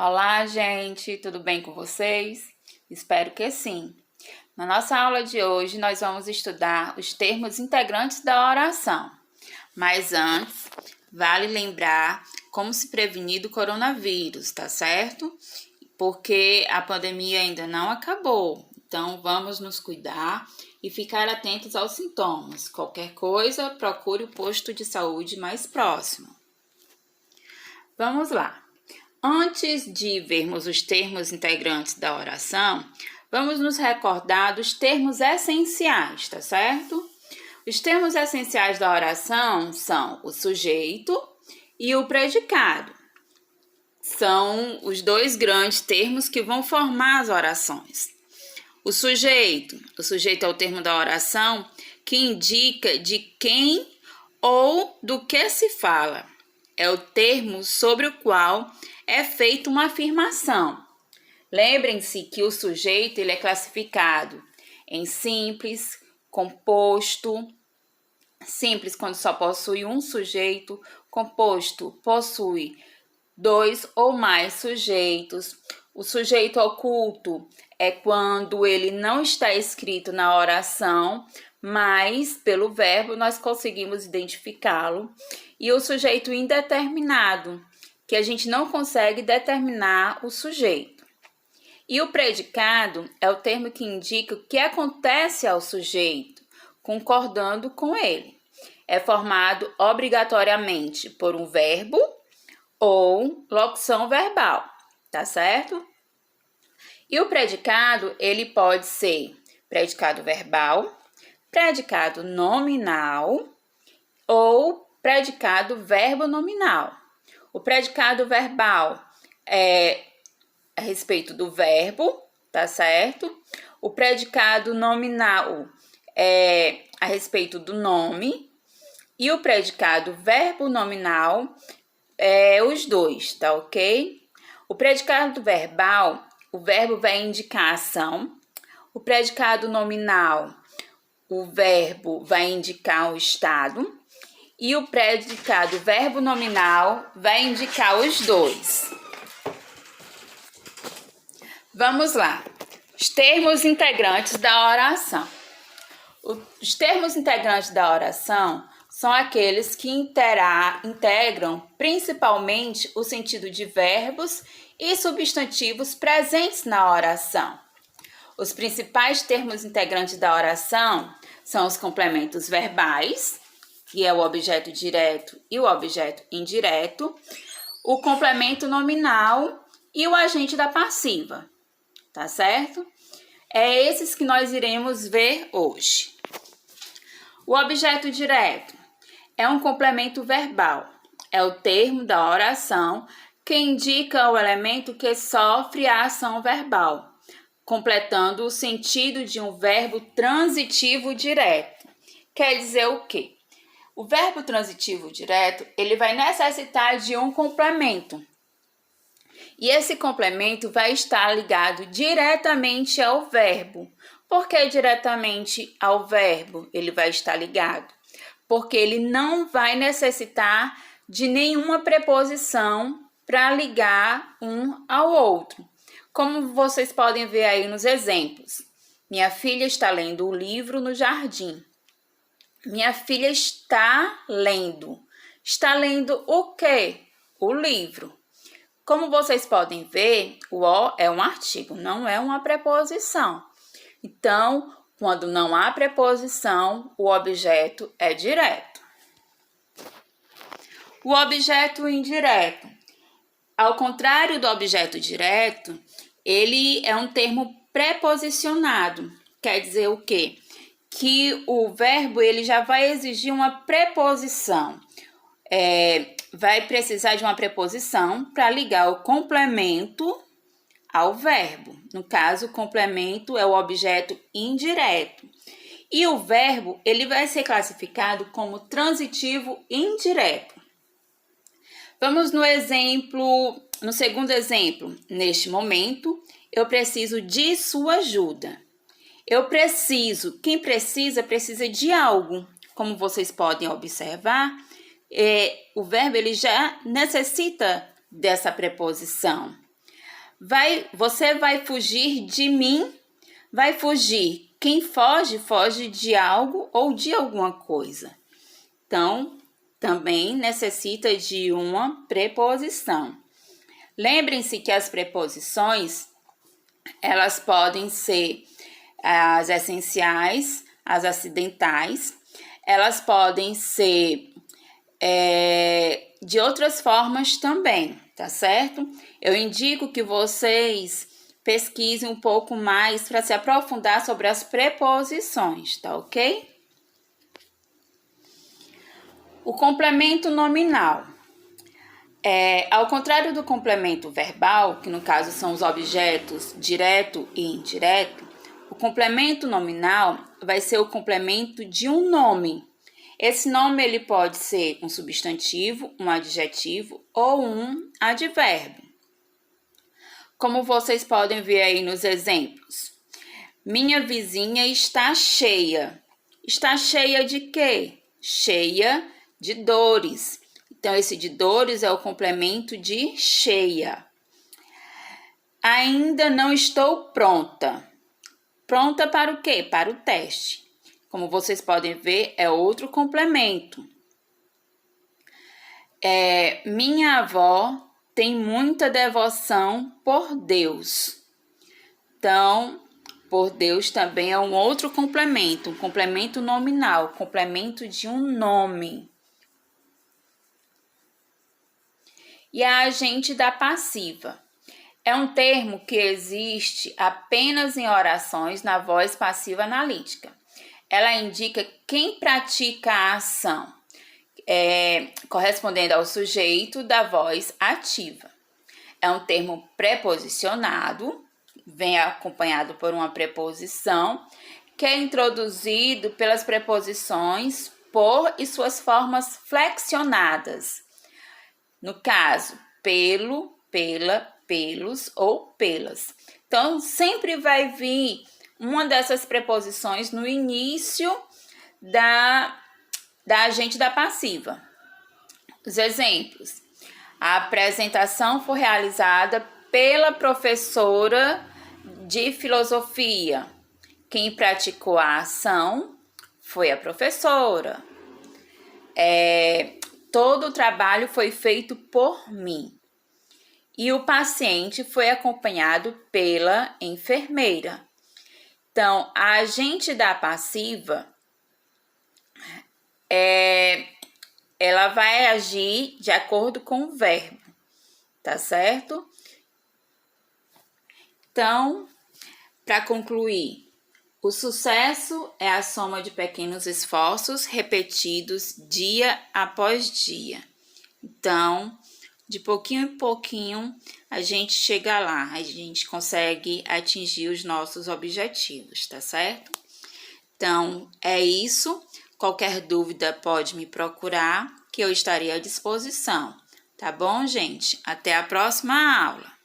Olá, gente, tudo bem com vocês? Espero que sim. Na nossa aula de hoje, nós vamos estudar os termos integrantes da oração. Mas antes, vale lembrar como se prevenir do coronavírus, tá certo? Porque a pandemia ainda não acabou. Então, vamos nos cuidar e ficar atentos aos sintomas. Qualquer coisa, procure o posto de saúde mais próximo. Vamos lá. Antes de vermos os termos integrantes da oração, vamos nos recordar dos termos essenciais, tá certo? Os termos essenciais da oração são o sujeito e o predicado. São os dois grandes termos que vão formar as orações. O sujeito é o termo da oração que indica de quem ou do que se fala. É o termo sobre o qual é feita uma afirmação. Lembrem-se que o sujeito ele é classificado em simples, composto. Simples quando só possui um sujeito, composto possui dois ou mais sujeitos. O sujeito oculto é quando ele não está escrito na oração, mas pelo verbo nós conseguimos identificá-lo. E o sujeito indeterminado, que a gente não consegue determinar o sujeito. E o predicado é o termo que indica o que acontece ao sujeito, concordando com ele. É formado obrigatoriamente por um verbo ou locução verbal, tá certo? E o predicado, ele pode ser predicado verbal, predicado nominal ou predicado verbo nominal. O predicado verbal é a respeito do verbo, tá certo? O predicado nominal é a respeito do nome. E o predicado verbo nominal é os dois, tá ok? O predicado verbal, o verbo vai indicar a ação. O predicado nominal, o verbo vai indicar o estado. E o predicado verbo nominal vai indicar os dois. Vamos lá. Os termos integrantes da oração. Os termos integrantes da oração são aqueles que integram principalmente o sentido de verbos e substantivos presentes na oração. Os principais termos integrantes da oração são os complementos verbais, que é o objeto direto e o objeto indireto, o complemento nominal e o agente da passiva, tá certo? É esses que nós iremos ver hoje. O objeto direto é um complemento verbal, é o termo da oração que indica o elemento que sofre a ação verbal, completando o sentido de um verbo transitivo direto. Quer dizer o quê? O verbo transitivo direto, ele vai necessitar de um complemento. E esse complemento vai estar ligado diretamente ao verbo. Por que diretamente ao verbo ele vai estar ligado? Porque ele não vai necessitar de nenhuma preposição para ligar um ao outro. Como vocês podem ver aí nos exemplos. Minha filha está lendo o livro no jardim. Minha filha está lendo. Está lendo o quê? O livro. Como vocês podem ver, o O é um artigo, não é uma preposição. Então, quando não há preposição, o objeto é direto. O objeto indireto. Ao contrário do objeto direto, ele é um termo preposicionado. Quer dizer o quê? Que o verbo ele já vai exigir uma preposição. Vai precisar de uma preposição para ligar o complemento ao verbo. No caso, o complemento é o objeto indireto. E o verbo ele vai ser classificado como transitivo indireto. Vamos no segundo exemplo. Neste momento, eu preciso de sua ajuda. Eu preciso. Quem precisa de algo. Como vocês podem observar, o verbo ele já necessita dessa preposição. Você vai fugir de mim? Vai fugir. Quem foge, foge de algo ou de alguma coisa. Então, também necessita de uma preposição. Lembrem-se que as preposições, elas podem ser as essenciais, as acidentais, elas podem ser de outras formas também, tá certo? Eu indico que vocês pesquisem um pouco mais para se aprofundar sobre as preposições, tá ok? O complemento nominal. Ao contrário do complemento verbal, que no caso são os objetos direto e indireto, o complemento nominal vai ser o complemento de um nome. Esse nome ele pode ser um substantivo, um adjetivo ou um advérbio. Como vocês podem ver aí nos exemplos. Minha vizinha está cheia. Está cheia de quê? Cheia de dores. Então, esse de dores é o complemento de cheia. Ainda não estou pronta. Pronta para o quê? Para o teste. Como vocês podem ver, é outro complemento. Minha avó tem muita devoção por Deus. Então, por Deus também é um outro complemento, um complemento nominal, complemento de um nome. E a agente da passiva. É um termo que existe apenas em orações na voz passiva analítica. Ela indica quem pratica a ação, correspondendo ao sujeito da voz ativa. É um termo preposicionado, vem acompanhado por uma preposição, que é introduzido pelas preposições por e suas formas flexionadas. No caso, pelo, pela, pelos ou pelas. Então, sempre vai vir uma dessas preposições no início da agente da passiva. Os exemplos. A apresentação foi realizada pela professora de filosofia. Quem praticou a ação foi a professora. Todo o trabalho foi feito por mim. E o paciente foi acompanhado pela enfermeira. Então, a agente da passiva, ela vai agir de acordo com o verbo, tá certo? Então, para concluir, o sucesso é a soma de pequenos esforços repetidos dia após dia. Então, de pouquinho em pouquinho, a gente chega lá, a gente consegue atingir os nossos objetivos, tá certo? Então, é isso. Qualquer dúvida pode me procurar, que eu estarei à disposição. Tá bom, gente? Até a próxima aula!